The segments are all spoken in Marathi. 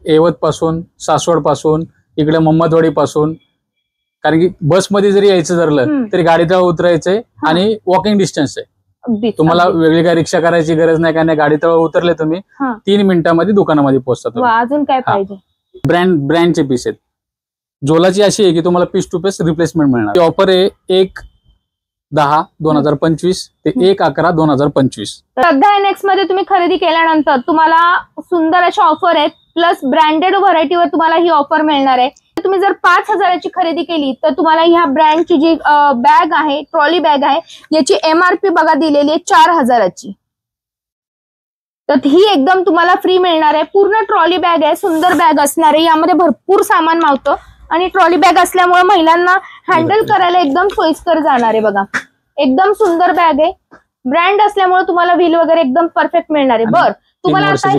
येवत पासून, सासवड पासून, इकडे मोहम्मदवाडी पासून, कारण की बसमध्ये जरी यायचं ठरलं तरी गाडीतळ उतरायचंय आणि वॉकिंग डिस्टन्स आहे. तुम्हाला वेगळी काय रिक्षा करायची गरज नाही, काय नाही. गाडीतळ उतरले तुम्ही 3 मिनिटांमध्ये दुकानामध्ये पोहोचता. अजून काय पाहिजे? ब्रँडचे पीस आहेत. झोलाची अशी आहे की तुम्हाला पीस टू पीस रिप्लेसमेंट मिळणार. ऑफर आहे 1/10/2025 ते 1/11/2025. श्रद्धा एनएक्स मध्ये तुम्ही खरेदी केल्यानंतर तुम्हाला सुंदर अशा ऑफर आहेत, प्लस ब्रँडेड व्हरायटीवर तुम्हाला ही ऑफर मिळणार आहे. तुम्ही जर 5,000ची खरेदी केली तर तुम्हाला ह्या ब्रँडची जी बॅग आहे, ट्रॉली बॅग आहे, याची MRP बघा दिलेली आहे 4,000ची. तर ही एकदम तुम्हाला फ्री मिळणार आहे. पूर्ण ट्रॉली बॅग आहे, सुंदर बॅग असणार आहे. यामध्ये भरपूर सामान मावतं आणि ट्रॉली बॅग असल्यामुळे महिलांना हँडल करायला एकदम सोयीस्कर जाणार आहे. बघा एकदम सुंदर बॅग आहे. ब्रँड असल्यामुळे तुम्हाला व्हील वगैरे एकदम परफेक्ट मिळणार आहे. बरं, तुम्हाला आता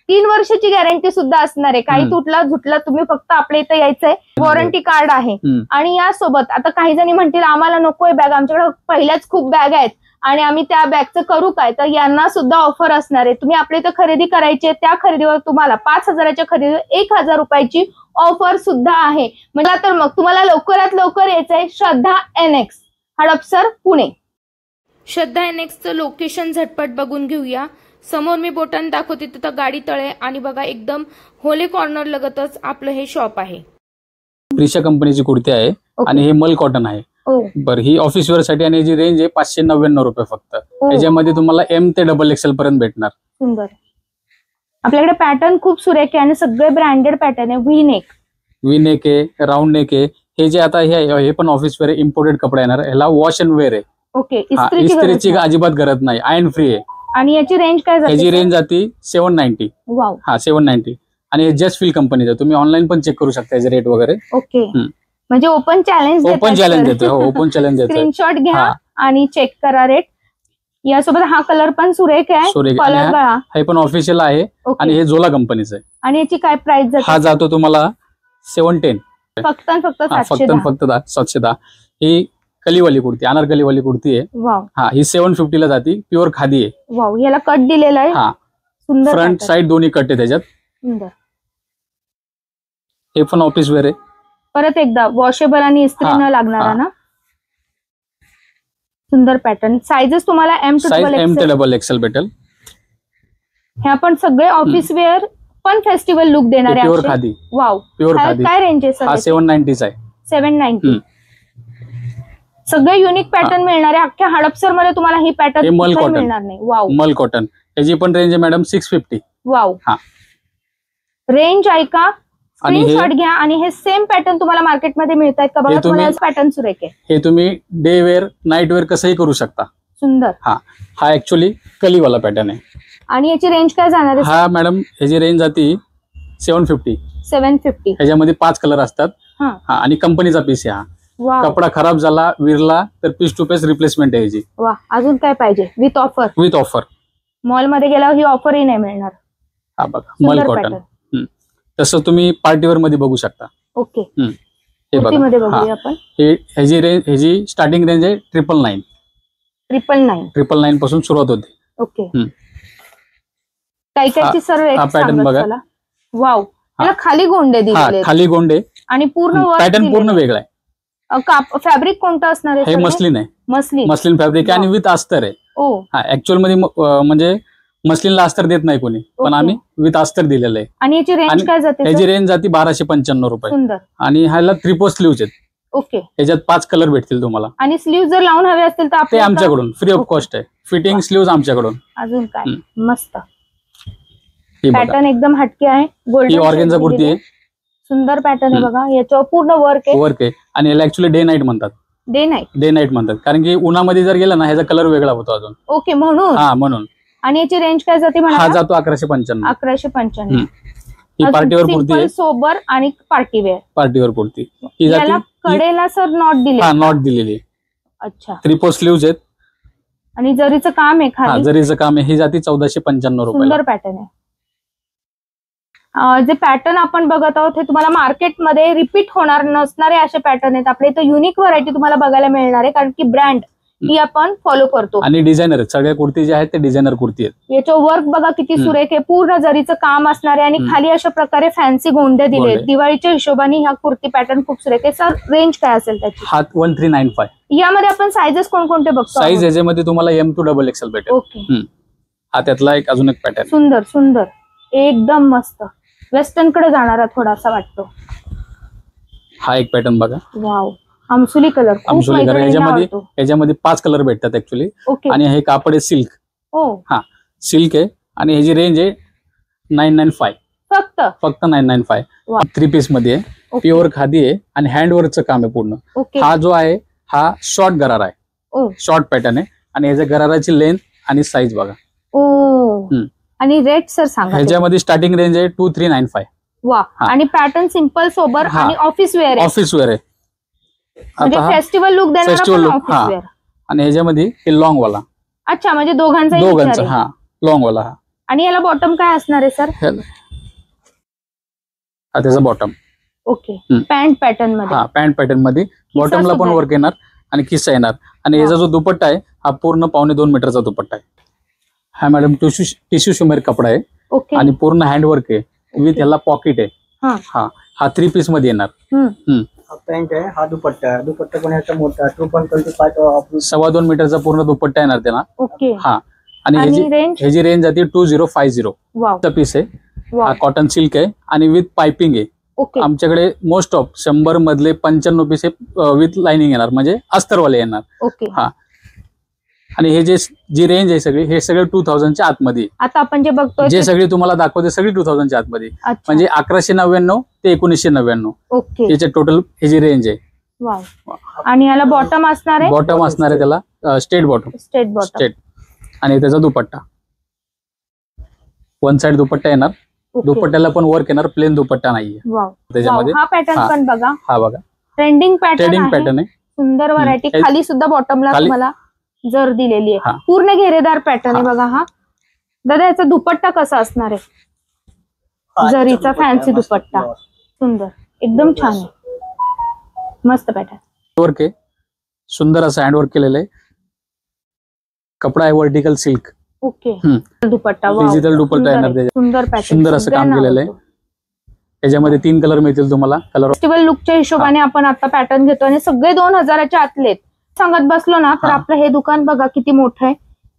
3 वर्षाची गॅरंटी सुद्धा असणार आहे. काही तुटला झुटला तुम्ही फक्त आपल्या इथे यायचंय. वॉरंटी कार्ड आहे. आणि यासोबत आता काही जणी म्हणतील आम्हाला नकोय बॅग, आमच्याकडे पहिल्याच खूप बॅग आहेत आणि आम्ही त्या बॅगचं करू काय, तर यांना सुद्धा ऑफर असणार आहे. तुम्ही आपल्या इथे खरेदी करायची, त्या खरेदीवर तुम्हाला 5,000च्या खरेदीवर 1,000 रुपयाची ऑफर सुद्धा आहे. म्हणजे तर मग तुम्हाला लवकरात लवकर यायचंय श्रद्धा एनएक्स, हडपसर, पुणे. श्रद्धा एनएक्सचं लोकेशन झटपट बघून घेऊया. समोर मी बोटाने दाखवते तिथं गाडी तळे आणि बघा एकदम होले कॉर्नर लगतच आपलं हे शॉप आहे. प्रिशा कंपनीची कुर्ती आहे आणि हे मल कॉटन आहे. बरं, ही ऑफिस वेअर साठी आणि याची रेंज आहे 599 रुपये फक्त. याच्यामध्ये तुम्हाला M ते XXL पर्यंत भेटणार. सुंदर. आपल्याकडे पॅटर्न खूप सुरेख आहे आणि सगळे ब्रँडेड पॅटर्न आहे. व्ही नेक आहे, राऊंड नेक आहे. हे जे आता हे पण ऑफिस वेअर इम्पोर्टेड कपडा येणार. ह्याला वॉश अँड वेअर आहे. ओके, इस्त्रीची अजिबात गरज नाही, आयर्न फ्री आहे. आणि याची रेंज काय जाते? याची रेंज जाते 790. वाव. 790. आणि हे जस्ट फील कंपनीचं, तुम्ही ऑनलाईन पण चेक करू शकता याचे रेट वगैरे. ओके, म्हणजे ओपन चॅलेंज देतो. ओपन चॅलेंज देतो. स्क्रीनशॉट घ्या आणि चेक करा रेट. यासोबत हा कलर पण सुरेख आहे. कलर गळा हे पण ऑफिशियल आहे आणि हे झोला कंपनीचं आहे. आणि याची काय प्राइस जाते? हा जातो तुम्हाला 710. फक्त 710. ही कलीवाली कुर्ती, अनारकलीवाली कुर्ती आहे. ही 750 ला जाती. प्युअर खादी आहे. वाव. याला कट दिलेला आहे. सुंदर. फ्रंट साइड दोन्ही कट आहे त्याच्यात. सुंदर. हे पण ऑफिस वेअर आहे. परत एकदा वॉशेबल आणि इस्त्री न लागणारा ना. सुंदर पॅटर्न. साइजेस तुम्हाला M ते XXL भेटेल. ह्या पण सगळे ऑफिस वेअर पण फेस्टिवल लुक देणारे. Pure khadi. Wow. Pure khadi. काय रेंज आहे? 790 आहे. 790. सगळे युनिक पॅटर्न मिळणार आहे. अख्ख्या हडपसर मध्ये तुम्हाला ही पॅटर्न मिळणार नाही. वाव. मल कॉटन. याची पण रेंज आहे मॅडम 650. वाव. रेंज ऐका, स्क्रीनशॉट घ्या. आणि हे सेम पॅटर्न तुम्हाला मार्केटमध्ये मिळतात का बघा. तुम्हाला पॅटर्न सुरेख आहे. हे तुम्ही डे वेअर, नाईट वेअर कसंही करू शकता. सुंदर. हा ऍक्च्युअली कलीवाला पॅटर्न आहे. आणि याची रेंज काय जाणार आहे? हा मॅडम, ह्याची रेंज जाते 750. 750. ह्याच्यामध्ये 5 कलर असतात. आणि कंपनीचा पीस आहे. कपडा खराब झाला, विरला तर पीस टू पीस रिप्लेसमेंट आहे याची. वा. अजून काय पाहिजे? With offer. मॉल मध्ये गेल्यावर ही ऑफरही नाही मिळणार. हा बघा, मल कॉटन. तसं तुम्ही पार्टीवेअर मध्ये बघू शकता. ओके. हे बघा, आपण ह्याची स्टार्टिंग रेंज आहे 999. 999 पासून सुरुवात होते. ओके. काही सर पॅटर्न बघा. वाव. खाली गोंडे दिलेले. खाली गोंडे आणि पूर्ण पॅटर्न पूर्ण वेगळा आहे. फॅब्रिक कोणतं असणार आहे? हे मस्लिन आहे. मस्लिन फॅब्रिक आहे आणि विथ अस्तर आहे. ऍक्च्युअल मध्ये म्हणजे मस्लिनला अस्तर देत नाही कोणी, पण आम्ही विथ अस्तर दिलेलं आहे. आणि याची रेंज काय जाते? याची रेंज जाते 1295 रुपये. सुंदर. आणि ह्याला 3/4 स्लीव्ज आहेत. ओके. याच्यात 5 कलर भेटतील तुम्हाला. आणि स्लीव्ह जर लावून हवे असतील तर ते आमच्याकडून फ्री ऑफ कॉस्ट आहे. फिटिंग स्लीव्ज आमच्याकडून. अजून काय मस्त पॅटर्न एकदम हटके आहे. ही ऑर्गेन्झा कुर्ती आहे. सुंदर पॅटर्न आहे बघा. याच्यावर पूर्ण वर्क आहे. आणि याला ऍक्च्युअली डे नाईट म्हणतात. डे नाईट म्हणतात कारण की उन्हामध्ये जर गेला ना ह्याचा कलर वेगळा होतो अजून. ओके, म्हणून. आणि याची रेंज काय जाते? हा जातो 1195. 1195. ही पार्टीवेअर कुर्ती आहे. सोबर आणि पार्टीवेअर कुर्ती. याला कडेला सर नॉट दिले. नॉट दिलेली. अच्छा. 3/4 स्लीव्ज आहेत. आणि जरीचं काम आहे खाली. जरीचं काम आहे. ही जाती 1495 रुपये. सुंदर पॅटर्न आहे. जे पॅटर्न आपण बघत आहोत हे तुम्हाला मार्केटमध्ये रिपीट होणार नसणारे असे पॅटर्न आहेत. आपल्या इथं युनिक व्हरायटी तुम्हाला बघायला मिळणार आहे कारण की ब्रँड ती आपण फॉलो करतो. आणि डिझायनर सगळ्या कुर्ती ज्या आहेत ते डिझायनर कुर्ती आहेत. याचं वर्क बघा किती सुरेख आहे, पूर्ण जरीचं काम असणार आहे आणि खाली अशा प्रकारे फॅन्सी गोंडे दिले. दिवाळीच्या हिशोबाने ह्या कुर्ती पॅटर्न खूप सुरेख आहे. सर रेंज काय असेल त्याची? हा 1395. यामध्ये आपण साईजेस कोणकोणते बघतो? साईज याच्यामध्ये तुम्हाला M to XXL भेटेल. ओके. हा त्यातला एक अजून एक पॅटर्न. सुंदर सुंदर एकदम मस्त, वेस्टर्न कडे जाणारा थोडासा वाटतो. हा एक पॅटर्न बघा. वाव, आमसुली कलर. आमसुली कलर. याच्यामध्ये 5 कलर भेटतात ऍक्च्युली. आणि हे कापड आहे सिल्क. हा सिल्क आहे आणि ह्याची रेंज आहे 995. फक्त 995. 3 पीस मध्ये आहे, प्युअर खादी आहे आणि हँडवर्कचं काम आहे पूर्ण. हा जो आहे हा शॉर्ट गरारा आहे, शॉर्ट पॅटर्न आहे आणि ह्याच्या गराराची लेंथ आणि साईज बघा. आणि रेट सर सांगा. ह्याच्यामध्ये स्टार्टिंग रेंज आहे 2395. वा. आणि पॅटर्न सिंपल सोबर आणि ऑफिस वेअर आहे. ऑफिस वेअर आहे, म्हणजे फेस्टिवल लुक देणार ऑफिस वेअर. आणि ह्याच्यामध्ये हे लॉंग वाला. अच्छा, म्हणजे दोघांचा. हा लॉंग वाला. हा. आणि याला बॉटम काय असणार आहे सर? हा त्याचा बॉटम. ओके. पॅन्ट पॅटर्न मध्ये. हा पॅन्ट पॅटर्न मध्ये बॉटमला पण वर्क येणार आणि किस्सा येणार. आणि याचा जो दुपट्टा आहे हा पूर्ण 2.25 मीटरचा दुपट्टा आहे. हा मॅडम टिश्यू शिमर कपडा आहे. ओके. आणि पूर्ण हँडवर्क आहे विथ याला पॉकेट आहे. हा 3 पीस मध्ये येणार. पॅन्ट आहे. हा दुपट्टा पण ह्याचा मोठा 2.25 2.25 मीटरचा पूर्ण दुपट्टा येणार त्याला. ओके. हा. आणि ह्याची रेंज जाते 2050 पीस आहे. हा कॉटन सिल्क आहे आणि विथ पायपिंग आहे. आमच्याकडे मोस्ट ऑफ 100 मधले 95 पीस विथ लाइनिंग येणार, म्हणजे अस्तरवाले येणार. ओके. हा. आणि हे जी रेंज आहे सगळी हे सगळे 2000च्या आतमध्ये. आता आपण जे बघतोय जे सगळी तुम्हाला दाखवते सगळी 2000च्या आतमध्ये, म्हणजे 1199 ते 1999. ओके. याचे टोटल हे जी रेंज आहे. आणि याला बॉटम असणार आहे. बॉटम असणार आहे त्याला स्ट्रेट बॉटम. स्ट्रेट. आणि त्याचा दुपट्टा 1 साइड दुपट्टा येणार. दुपट्ट्याला पण वर्क येणार, प्लेन दुपट्टा नाहीये त्याच्यामध्ये. हा पॅटर्न पण बघा. हा बघा ट्रेंडिंग पॅटर्न आहे. सुंदर व्हरायटी. खाली सुद्धा बॉटमला तुम्हाला जर दिलेली आहे. पूर्ण घेरेदार पॅटर्न आहे बघा. हा दादा याचा दुपट्टा कसा असणार आहे? जरीचा फॅन्सी दुपट्टा. सुंदर एकदम छान आहे, मस्त पॅटर्न. वर्क आहे, सुंदर असं हँडवर्क केलेलं आहे. कपडा आहे वर्टिकल सिल्क. ओके. दुपट्टा डिजिटल दुपट्टा येणार. सुंदर पॅटर्न, सुंदर असं काम केलेलं आहे. त्याच्यामध्ये 3 कलर मिळतील तुम्हाला. कलर फेस्टिवल लुकच्या हिशोबाने आपण आता पॅटर्न घेतो आणि सगळे 2000च्या आतलेत. सांगत बसलो ना तर आपलं हे दुकान बघा किती मोठं आहे.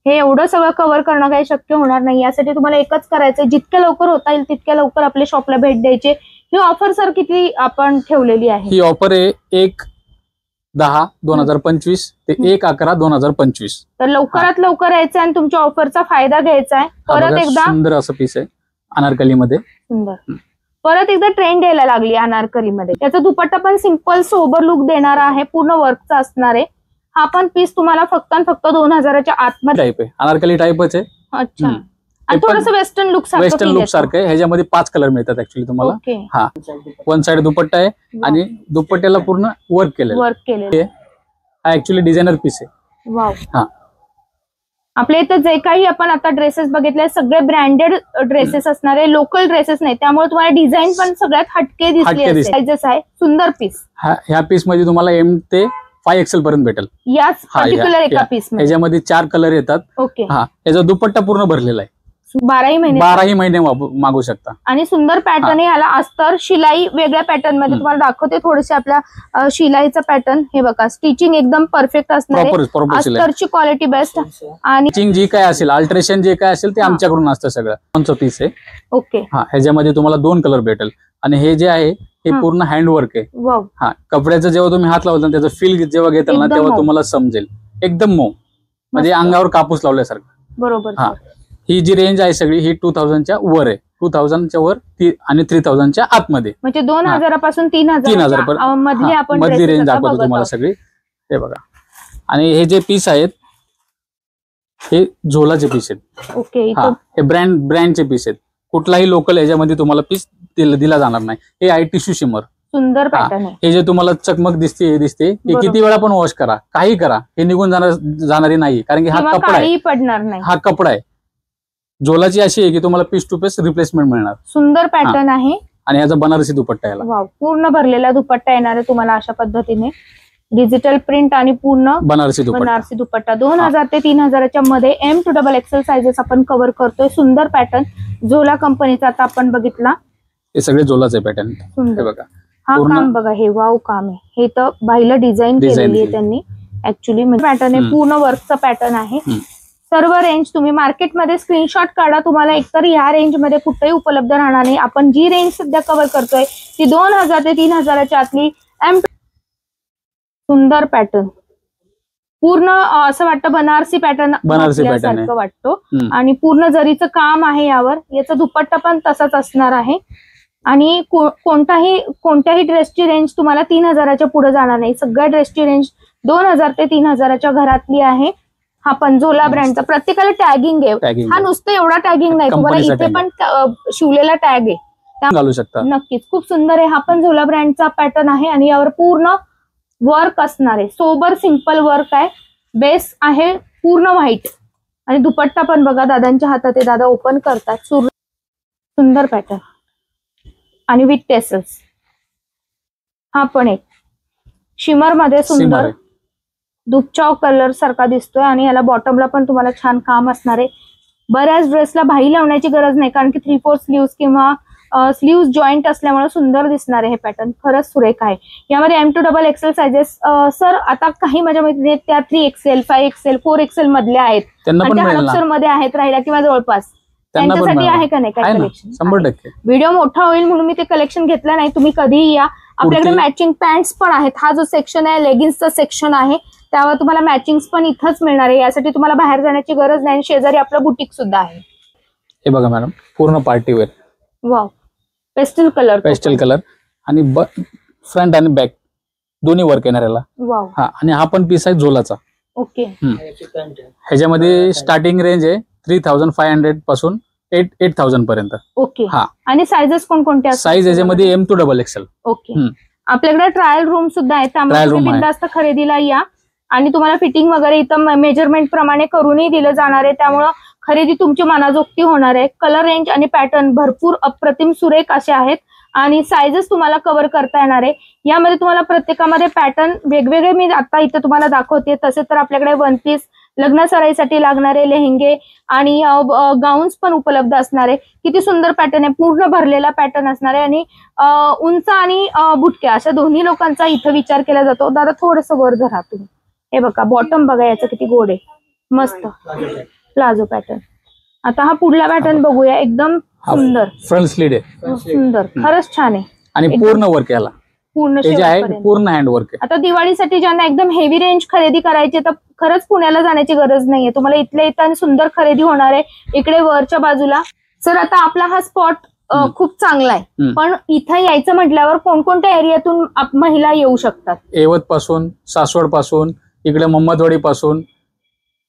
हे एवढं सगळं कव्हर करणं काही शक्य होणार नाही. यासाठी तुम्हाला एकच करायचंय, जितक्या लवकर होता येईल तितक्या लवकर आपल्या शॉपला भेट द्यायची. ही ऑफर सर किती आपण ठेवलेली आहे? ही ऑफर आहे 1/10/2025 ते 1/11/2025. तर लवकरात लवकर यायचं आणि तुमच्या ऑफरचा फायदा घ्यायचा आहे. परत एकदा सुंदर असं पीस आहे अनारकली मध्ये. सुंदर. परत एकदा ट्रेंड यायला लागली अनारकली मध्ये. त्याचा दुपट्टा पण सिंपल सोबर लुक देणारा आहे, पूर्ण वर्कचा असणार आहे. हा पण पीस तुम्हाला फक्त 2000च्या आतमध्ये टाईप आहे. अनारकली टाईपच आहे. अच्छा. आणि थोडंसं वेस्टर्न लुक सारखं आहे. ह्याच्यामध्ये 5 कलर मिळतात ऍक्च्युली तुम्हाला. हा 1 साइड दुपट्टा आहे आणि दुपट्ट्याला पूर्ण वर्क केलेलं. हा ऍक्च्युली डिझायनर पीस आहे. वाव. हा. आपल्या इथं जे काही आपण आता ड्रेसेस बघितले सगळे ब्रँडेड ड्रेसेस असणार आहे, लोकल ड्रेसेस नाही. त्यामुळे तुम्हाला डिझाइन पण सगळ्यात हटके दिसले. साइजेस आहे. सुंदर पीस. ह्या पीस मध्ये तुम्हाला M ते 5XL पर्यंत भेटेल. याच पर्टिक्युलर एका पीस मध्ये. याच्यामध्ये 4 कलर येतात. ओके. हा. याचा दुपट्टा पूर्ण भरलेला आहे. 12ही महिने मागू शकता. आणि सुंदर पॅटर्न आहे. याला अस्तर शिलाई वेगळ्या पॅटर्न मध्ये तुम्हाला दाखवते. थोडेसे आपल्या शिलाईचा पॅटर्न हे बघा. स्टिचिंग एकदम परफेक्ट असणार आहे. अस्तरची क्वालिटी बेस्ट. आणि स्टिचिंग जी काय असेल, अल्टरेशन जे काय असेल ते आमच्याकडून असतं सगळं. 500 पीस आहे. ओके. हा. ह्याच्यामध्ये तुम्हाला 2 कलर भेटेल. आणि हे जे आहे हे पूर्ण हँडवर्क आहे. हा. कपड्याचं जेव्हा तुम्ही हात लावता त्याचं फील जेव्हा घेताल ना तेव्हा तुम्हाला समजेल. एकदम मऊ, म्हणजे अंगावर कापूस लावल्यासारखं. बरोबर. हा. ही जी रेंज आहे सगळी ही 2000च्या वर आहे. 2000च्या वर आणि 3000च्या आतमध्ये, म्हणजे 2000 पासून 3000 मधली रेंज दाखवतो तुम्हाला सगळी. हे बघा. आणि हे जे पीस आहेत हे झोलाचे पीस आहेत. ओके. हे ब्रँडचे पीस आहेत. कुठलाही लोकल याच्यामध्ये तुम्हाला पीस दिला जाणार नाही. हे आहे टिश्यू शिमर. सुंदर पॅटर्न आहे. हे जे तुम्हाला चकमक दिसते हे किती वेळा पण वॉश करा, काही करा, हे निघून जाणारी नाही. कारण की हा कपडा आहे. पडणार नाही. हा कपडा आहे. झोलाची अशी आहे की तुम्हाला पीस टू पीस रिप्लेसमेंट मिळणार. सुंदर पॅटर्न आहे. आणि याचा बनारसी दुपट्टा याला. वाव. पूर्ण भरलेला दुपट्टा येणार आहे तुम्हाला अशा पद्धतीने. डिजिटल प्रिंट आणि पूर्ण बनारसी दुपट्टा. बनारसी दुपट्टा 2000 ते 3000च्या मध्ये M2XL साइजेस आपण कव्हर करतोय. सुंदर पॅटर्न झोला कंपनीचा आता आपण बघितला. हे सगळे झोलाचे पॅटर्न. हे बघा हा काम बघा, हे वाव काम आहे. हे तर बाईला डिझाईन केलेली आहे त्यांनी ऍक्च्युली. म्हणजे पॅटर्न आहे पूर्ण वर्कचा पॅटर्न आहे. सर्व रेंज तुम्ही मार्केटमध्ये स्क्रीनशॉट काढा, तुम्हाला एकतर ह्या रेंजमध्ये कुठेही उपलब्ध राहणार नाही. आपण जी रेंज सध्या कव्हर करतोय ती 2000 ते 3000च्या आतली सुंदर पॅटर्न. पूर्ण असं वाटतं बनारसी पॅटर्न सारखं वाटतो. आणि पूर्ण जरीचं काम आहे यावर. याचा दुपट्टा पण तसाच असणार आहे. आणि कोणत्याही ड्रेसची रेंज तुम्हाला 3000च्या पुढे जाणार नाही. सगळ्या ड्रेसची रेंज 2000 ते 3000च्या घरातली आहे. हा पण झोला ब्रँडचा. प्रत्येकाला टॅगिंग आहे. हा नुसतं एवढा टॅगिंग नाही, तुम्हाला इथे पण शिवलेला टॅग आहे, घालू शकता. नक्कीच खूप सुंदर आहे. हा पण झोला ब्रँडचा पॅटर्न आहे आणि यावर पूर्ण वर्क असणार आहे. सोबर सिंपल वर्क आहे. बेस आहे पूर्ण व्हाईट आणि दुपट्टा पण बघा दादांच्या हातात आहे. दादा ओपन करतात. सुंदर पॅटर्न आणि विथ टेसल्स. हा पण एक शिमर मध्ये सुंदर दुपचाव कलर सारखा दिसतोय आणि याला बॉटमला पण तुम्हाला छान काम असणार आहे. बऱ्याच ड्रेसला भाई लावण्याची गरज नाही, कारण की 3/4 स्लीव्स किंवा स्लीव्स जॉईंट असल्यामुळे सुंदर दिसणार आहे. हे पॅटर्न खरंच सुरेख आहे. यामध्ये M2XL साइजेस सर आता काही माझ्या मैत्रिणी त्या 3XL, 5XL, 4XL मधल्या आहेत, हडपसर मध्ये आहेत राहिल्या किंवा जवळपास. त्यांच्यासाठी आहे का नाही काय कलेक्शन? 100%. व्हिडिओ मोठा होईल म्हणून मी ते कलेक्शन घेतलं नाही. तुम्ही कधीही या. आपल्याकडे मॅचिंग पॅन्ट्स पण आहेत. हा जो सेक्शन आहे लेगिन्सचा सेक्शन आहे, त्यावर तुम्हाला मॅचिंग्स पण इथंच मिळणार आहे. यासाठी तुम्हाला बाहेर जाण्याची गरज नाही. शेजारी आपलं बुटीक सुद्धा आहे. हे बघा मॅडम, पूर्ण पार्टीवेअर. वाव, पेस्टल कलर आणि फ्रंट आणि बॅक दोन्ही वर्क येणार याला. वाव. हा, आणि हा पण पीस आहे झोलाचा. ओके. ह्याच्यामध्ये स्टार्टिंग रेंज आहे 3500 पासून 8000 पर्यंत. ओके. हा, आणि साइजेस कोणकोणत्या? साईज याच्यामध्ये M2XL. ओके. आपल्याकडे ट्रायल रूम सुद्धा आहे, त्यामुळे तुम्ही बिनधास्त खरेदीला या आणि तुम्हाला फिटिंग वगैरे इथं मेजरमेंट प्रमाणे करूनही दिलं जाणार आहे. त्यामुळं खरेदी तुमची मनाजोगती होणार आहे. कलर रेंज आणि पॅटर्न भरपूर अप्रतिम सुरेख असे आहेत आणि साइजेस तुम्हाला कव्हर करता येणार आहे. यामध्ये तुम्हाला प्रत्येकामध्ये पॅटर्न वेगवेगळे मी आता इथे तुम्हाला दाखवते. तसे तर आपल्याकडे वन पीस, लग्न सराईसाठी लागणारे लेहेंगे आणि गाऊन्स पण उपलब्ध असणार आहे. किती सुंदर पॅटर्न आहे. पूर्ण भरलेला पॅटर्न असणार आहे आणि उंच आणि बुटक्या अशा दोन्ही लोकांचा इथं विचार केला जातो. दादा थोडस वर धरा तुम्ही. हे बघा बॉटम बघा याचं किती गोड आहे. मस्त प्लाझो पॅटर्न. आता हा पुढला पॅटर्न बघूया. एकदम सुंदर फ्रंट स्लीड आहे. सुंदर, खरंच छान आहे. आणि पूर्ण वर्क याला पूर्ण पूर्ण हँड वर्क आहे. आता दिवाळीसाठी ज्यांना एकदम हेवी रेंज खरेदी करायची तर खरंच पुण्याला जाण्याची गरज नाहीये. तुम्हाला इथल्या इथं सुंदर खरेदी होणार आहे. इकडे वरच्या बाजूला सर आता आपला हा स्पॉट खूप चांगला आहे, पण इथं यायचं म्हटल्यावर कोणकोणत्या एरियातून महिला येऊ शकतात? येवत पासून, सासवड पासून, इकडे मोहम्मदवाडी पासून.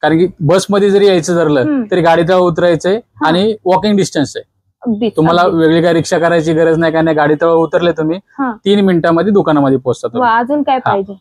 कारण की बसमध्ये जरी यायचं ठरलं तरी गाडीत उतरायचंय आणि वॉकिंग डिस्टन्स आहे. तुम्हाला वेगळी काय रिक्षा करायची गरज नाही. काय नाही, गाडीत उतरले तुम्ही 3 मिनिटांमध्ये दुकानामध्ये पोहोचतात. अजून काय पाहिजे?